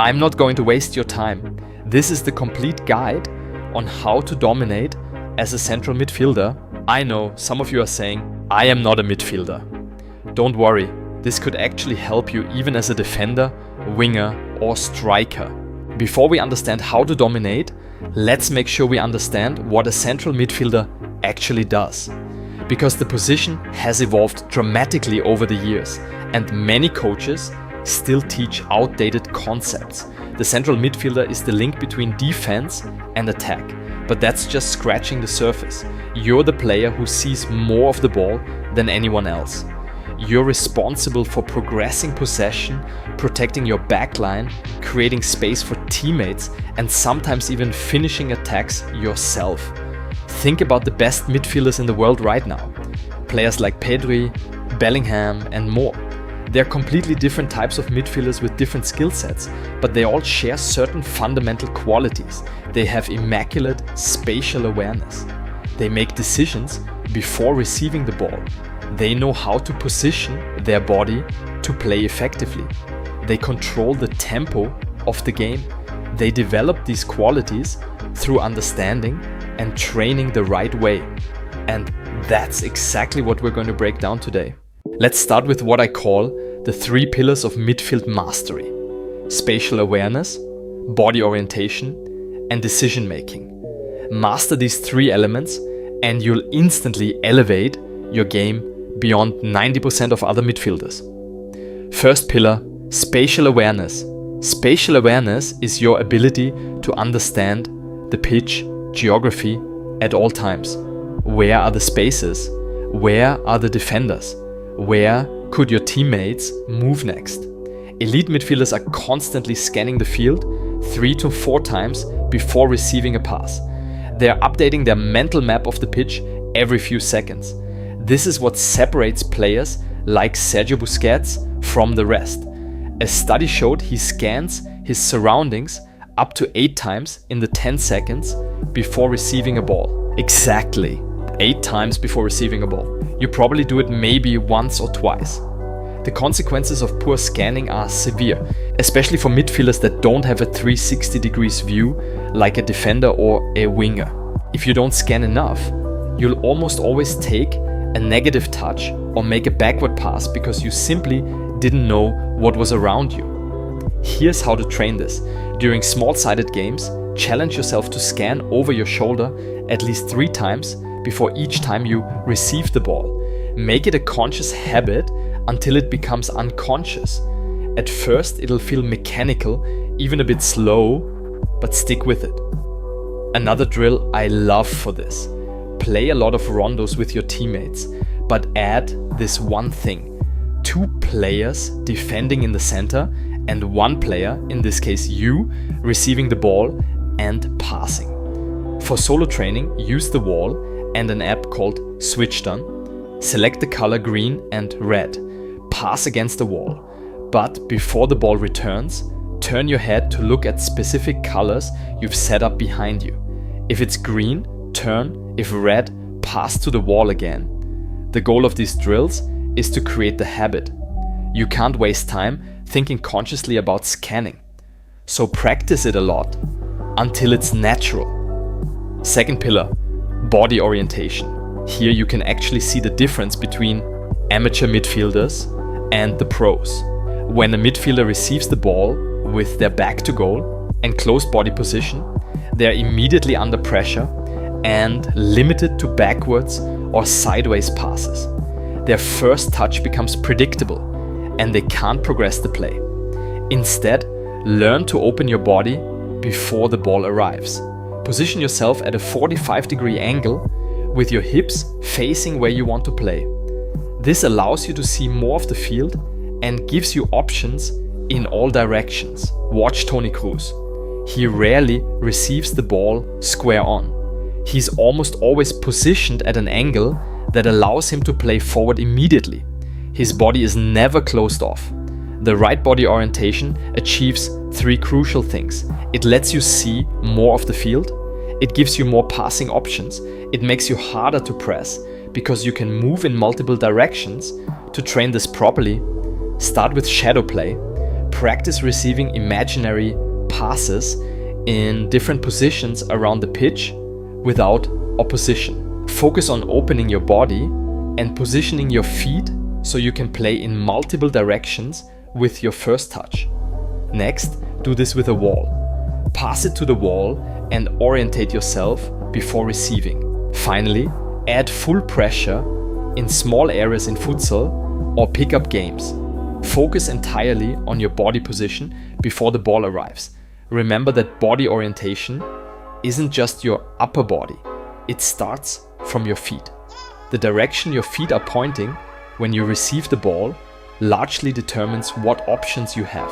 I'm not going to waste your time. This is the complete guide on how to dominate as a central midfielder. I know some of you are saying, I am not a midfielder. Don't worry, this could actually help you even as a defender, winger or striker. Before we understand how to dominate, let's make sure we understand what a central midfielder actually does. Because the position has evolved dramatically over the years and many coaches still teach outdated concepts. The central midfielder is the link between defense and attack, but that's just scratching the surface. You're the player who sees more of the ball than anyone else. You're responsible for progressing possession, protecting your backline, creating space for teammates, and sometimes even finishing attacks yourself. Think about the best midfielders in the world right now. Players like Pedri, Bellingham, and more. They're completely different types of midfielders with different skill sets, but they all share certain fundamental qualities. They have immaculate spatial awareness. They make decisions before receiving the ball. They know how to position their body to play effectively. They control the tempo of the game. They develop these qualities through understanding and training the right way. And that's exactly what we're going to break down today. Let's start with what I call the 3 pillars of midfield mastery: spatial awareness, body orientation, and decision making. Master these 3 elements and you'll instantly elevate your game beyond 90% of other midfielders. First pillar, spatial awareness. Spatial awareness is your ability to understand the pitch, geography at all times. Where are the spaces? Where are the defenders? Where could your teammates move next? Elite midfielders are constantly scanning the field 3 to 4 times before receiving a pass. They are updating their mental map of the pitch every few seconds. This is what separates players like Sergio Busquets from the rest. A study showed he scans his surroundings up to 8 times in the 10 seconds before receiving a ball. Exactly, 8 times before receiving a ball. You probably do it maybe once or twice. The consequences of poor scanning are severe, especially for midfielders that don't have a 360 degrees view like a defender or a winger. If you don't scan enough, you'll almost always take a negative touch or make a backward pass because you simply didn't know what was around you. Here's how to train this. During small-sided games, challenge yourself to scan over your shoulder at least 3 times before each time you receive the ball. Make it a conscious habit until it becomes unconscious. At first, it'll feel mechanical, even a bit slow, but stick with it. Another drill I love for this. Play a lot of rondos with your teammates, but add this one thing. 2 players defending in the center and 1 player, in this case you, receiving the ball and passing. For solo training, use the wall and an app called Switchdone. Select the color green and red. Pass against the wall. But before the ball returns, turn your head to look at specific colors you've set up behind you. If it's green, turn. If red, pass to the wall again. The goal of these drills is to create the habit. You can't waste time thinking consciously about scanning. So practice it a lot until it's natural. Second pillar, body orientation. Here you can actually see the difference between amateur midfielders and the pros. When a midfielder receives the ball with their back to goal and closed body position, they are immediately under pressure and limited to backwards or sideways passes. Their first touch becomes predictable and they can't progress the play. Instead, learn to open your body before the ball arrives. Position yourself at a 45-degree angle with your hips facing where you want to play. This allows you to see more of the field and gives you options in all directions. Watch Toni Kroos. He rarely receives the ball square on. He's almost always positioned at an angle that allows him to play forward immediately. His body is never closed off. The right body orientation achieves 3 crucial things. It lets you see more of the field. It gives you more passing options. It makes you harder to press because you can move in multiple directions. To train this properly, start with shadow play. Practice receiving imaginary passes in different positions around the pitch without opposition. Focus on opening your body and positioning your feet so you can play in multiple directions with your first touch. Next, do this with a wall. Pass it to the wall and orientate yourself before receiving. Finally, add full pressure in small areas in futsal or pickup games. Focus entirely on your body position before the ball arrives. Remember that body orientation isn't just your upper body, it starts from your feet. The direction your feet are pointing when you receive the ball largely determines what options you have.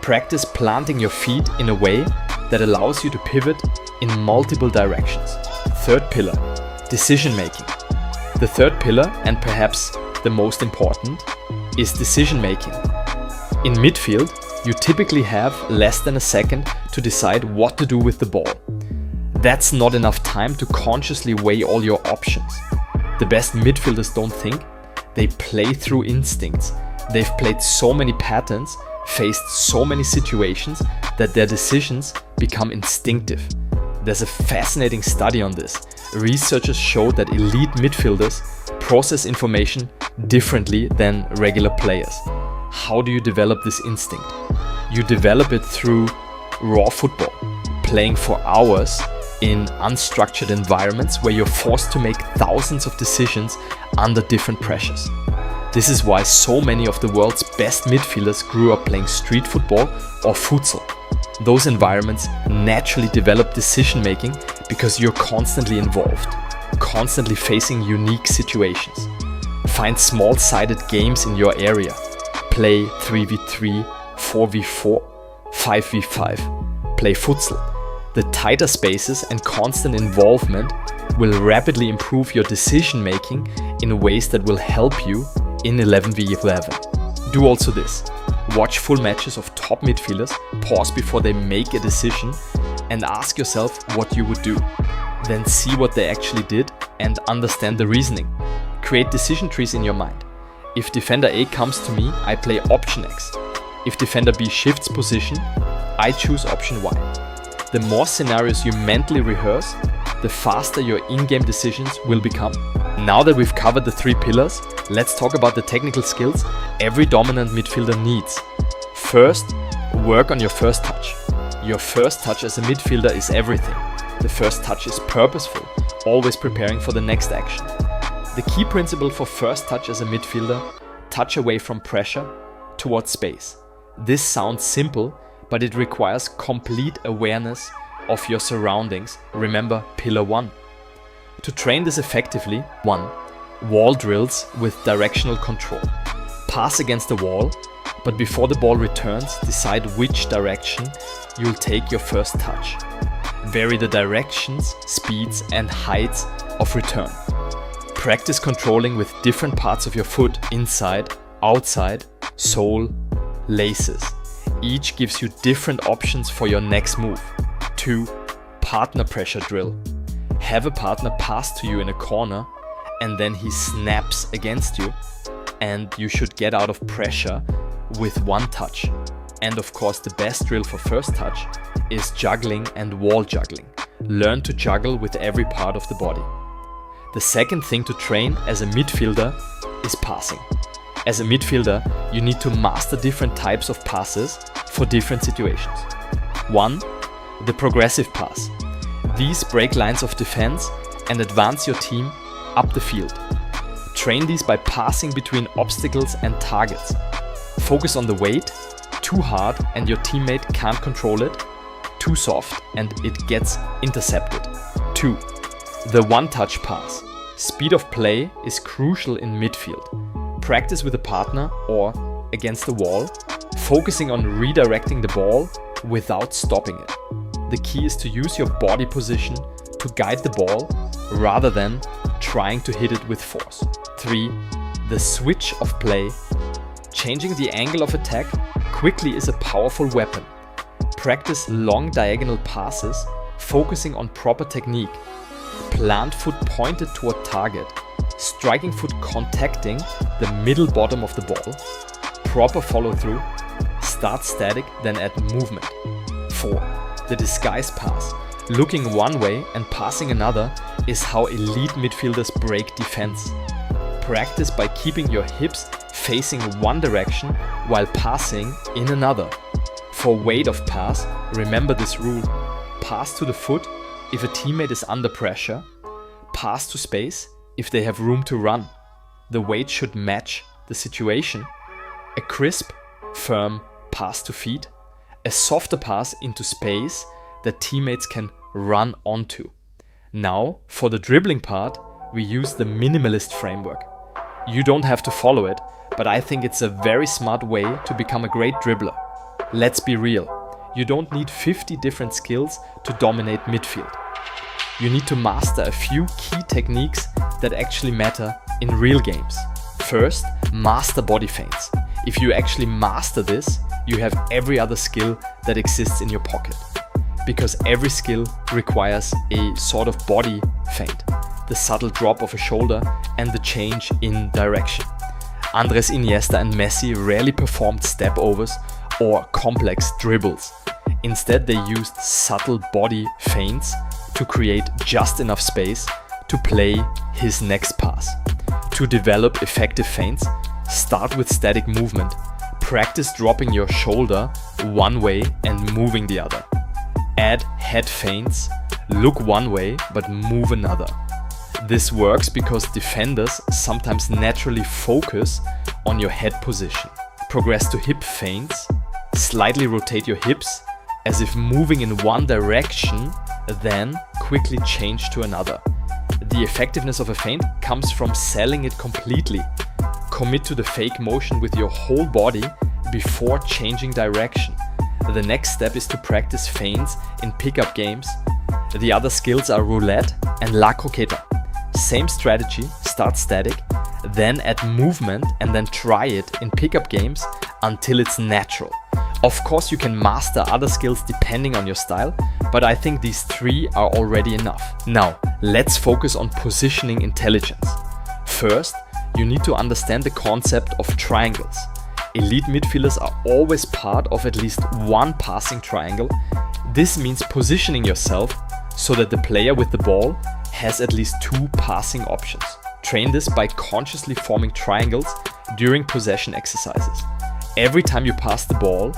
Practice planting your feet in a way that allows you to pivot in multiple directions. Third pillar, decision making. The third pillar, and perhaps the most important, is decision making. In midfield, you typically have less than a second to decide what to do with the ball. That's not enough time to consciously weigh all your options. The best midfielders don't think, they play through instincts. They've played so many patterns, faced so many situations that their decisions become instinctive. There's a fascinating study on this. Researchers show that elite midfielders process information differently than regular players. How do you develop this instinct? You develop it through raw football, playing for hours in unstructured environments where you're forced to make thousands of decisions under different pressures. This is why so many of the world's best midfielders grew up playing street football or futsal. Those environments naturally develop decision making because you're constantly involved, constantly facing unique situations. Find small-sided games in your area. Play 3v3, 4v4, 5v5. Play futsal. The tighter spaces and constant involvement will rapidly improve your decision making in ways that will help you in 11v11. Do also this. Watch full matches of top midfielders, pause before they make a decision and ask yourself what you would do. Then see what they actually did and understand the reasoning. Create decision trees in your mind. If defender A comes to me, I play option X. If defender B shifts position, I choose option Y. The more scenarios you mentally rehearse, the faster your in-game decisions will become. Now that we've covered the three pillars, let's talk about the technical skills every dominant midfielder needs. First, work on your first touch. Your first touch as a midfielder is everything. The first touch is purposeful, always preparing for the next action. The key principle for first touch as a midfielder: touch away from pressure towards space. This sounds simple, but it requires complete awareness of your surroundings. Remember pillar 1. To train this effectively, 1. Wall drills with directional control. Pass against the wall, but before the ball returns, decide which direction you'll take your first touch. Vary the directions, speeds and heights of return. Practice controlling with different parts of your foot: inside, outside, sole, laces. Each gives you different options for your next move. 2. Partner pressure drill. Have a partner pass to you in a corner and then he snaps against you and you should get out of pressure with one touch. And of course, the best drill for first touch is juggling and wall juggling. Learn to juggle with every part of the body. The second thing to train as a midfielder is passing. As a midfielder, you need to master different types of passes for different situations. 1. The progressive pass. These break lines of defense and advance your team up the field. Train these by passing between obstacles and targets. Focus on the weight. Too hard and your teammate can't control it. Too soft and it gets intercepted. 2. The one-touch pass. Speed of play is crucial in midfield. Practice with a partner or against the wall, focusing on redirecting the ball without stopping it. The key is to use your body position to guide the ball rather than trying to hit it with force. 3. The switch of play. Changing the angle of attack quickly is a powerful weapon. Practice long diagonal passes, focusing on proper technique. Plant foot pointed toward target. Striking foot contacting the middle bottom of the ball. Proper follow through. Start static, then add movement. 4. The disguise pass. Looking one way and passing another is how elite midfielders break defense. Practice by keeping your hips facing one direction while passing in another. For weight of pass, remember this rule. Pass to the foot if a teammate is under pressure. Pass to space if they have room to run. The weight should match the situation. A crisp, firm pass to feet. A softer pass into space that teammates can run onto. Now, for the dribbling part, we use the minimalist framework. You don't have to follow it, but I think it's a very smart way to become a great dribbler. Let's be real, you don't need 50 different skills to dominate midfield. You need to master a few key techniques that actually matter in real games. First, master body feints. If you actually master this, you have every other skill that exists in your pocket. Because every skill requires a sort of body feint, the subtle drop of a shoulder and the change in direction. Andres Iniesta and Messi rarely performed step overs or complex dribbles. Instead, they used subtle body feints to create just enough space to play his next pass. To develop effective feints, start with static movement. Practice dropping your shoulder one way and moving the other. Add head feints, look one way but move another. This works because defenders sometimes naturally focus on your head position. Progress to hip feints, slightly rotate your hips as if moving in one direction, then quickly change to another. The effectiveness of a feint comes from selling it completely. Commit to the fake motion with your whole body before changing direction. The next step is to practice feints in pickup games. The other skills are roulette and la croqueta. Same strategy, start static, then add movement and then try it in pickup games until it's natural. Of course, you can master other skills depending on your style, but I think these 3 are already enough. Now, let's focus on positioning intelligence. First, you need to understand the concept of triangles. Elite midfielders are always part of at least one passing triangle. This means positioning yourself so that the player with the ball has at least 2 passing options. Train this by consciously forming triangles during possession exercises. Every time you pass the ball,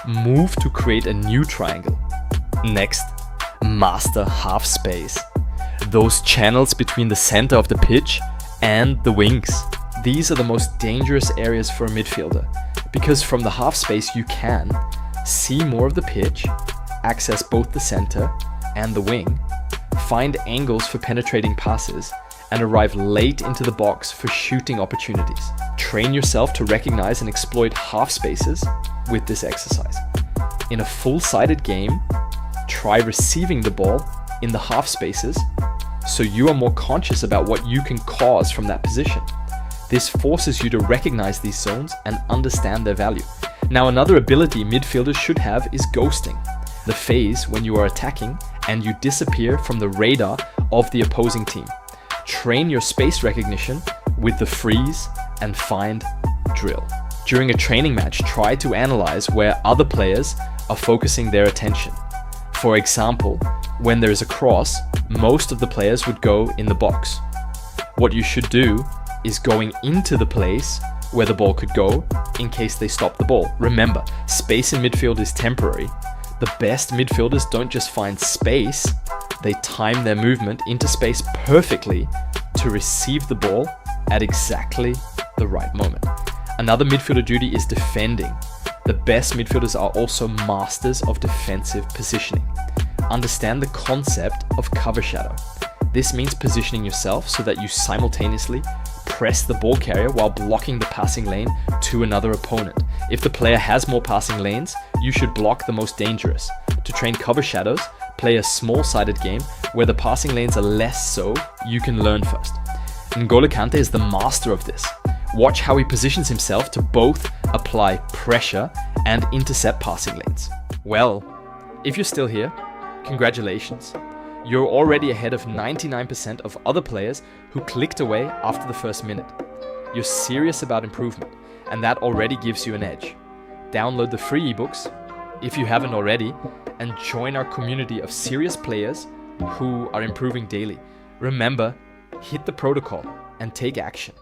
move to create a new triangle. Next, master half space. Those channels between the center of the pitch and the wings. These are the most dangerous areas for a midfielder, because from the half space you can see more of the pitch, access both the center and the wing, find angles for penetrating passes, and arrive late into the box for shooting opportunities. Train yourself to recognize and exploit half spaces with this exercise. In a full-sided game, try receiving the ball in the half spaces so you are more conscious about what you can cause from that position. This forces you to recognize these zones and understand their value. Now, another ability midfielders should have is ghosting, the phase when you are attacking and you disappear from the radar of the opposing team. Train your space recognition with the freeze and find drill. During a training match, try to analyze where other players are focusing their attention. For example, when there is a cross, most of the players would go in the box. What you should do is going into the place where the ball could go in case they stop the ball. Remember, space in midfield is temporary. The best midfielders don't just find space, they time their movement into space perfectly to receive the ball at exactly the right moment. Another midfielder duty is defending. The best midfielders are also masters of defensive positioning. Understand the concept of cover shadow. This means positioning yourself so that you simultaneously press the ball carrier while blocking the passing lane to another opponent. If the player has more passing lanes, you should block the most dangerous. To train cover shadows, play a small-sided game where the passing lanes are less so you can learn first. N'Golo Kante is the master of this. Watch how he positions himself to both apply pressure and intercept passing lanes. Well, if you're still here, congratulations. You're already ahead of 99% of other players who clicked away after the first minute. You're serious about improvement, and that already gives you an edge. download the free ebooks if you haven't already, and join our community of serious players who are improving daily. Remember, hit the protocol and take action.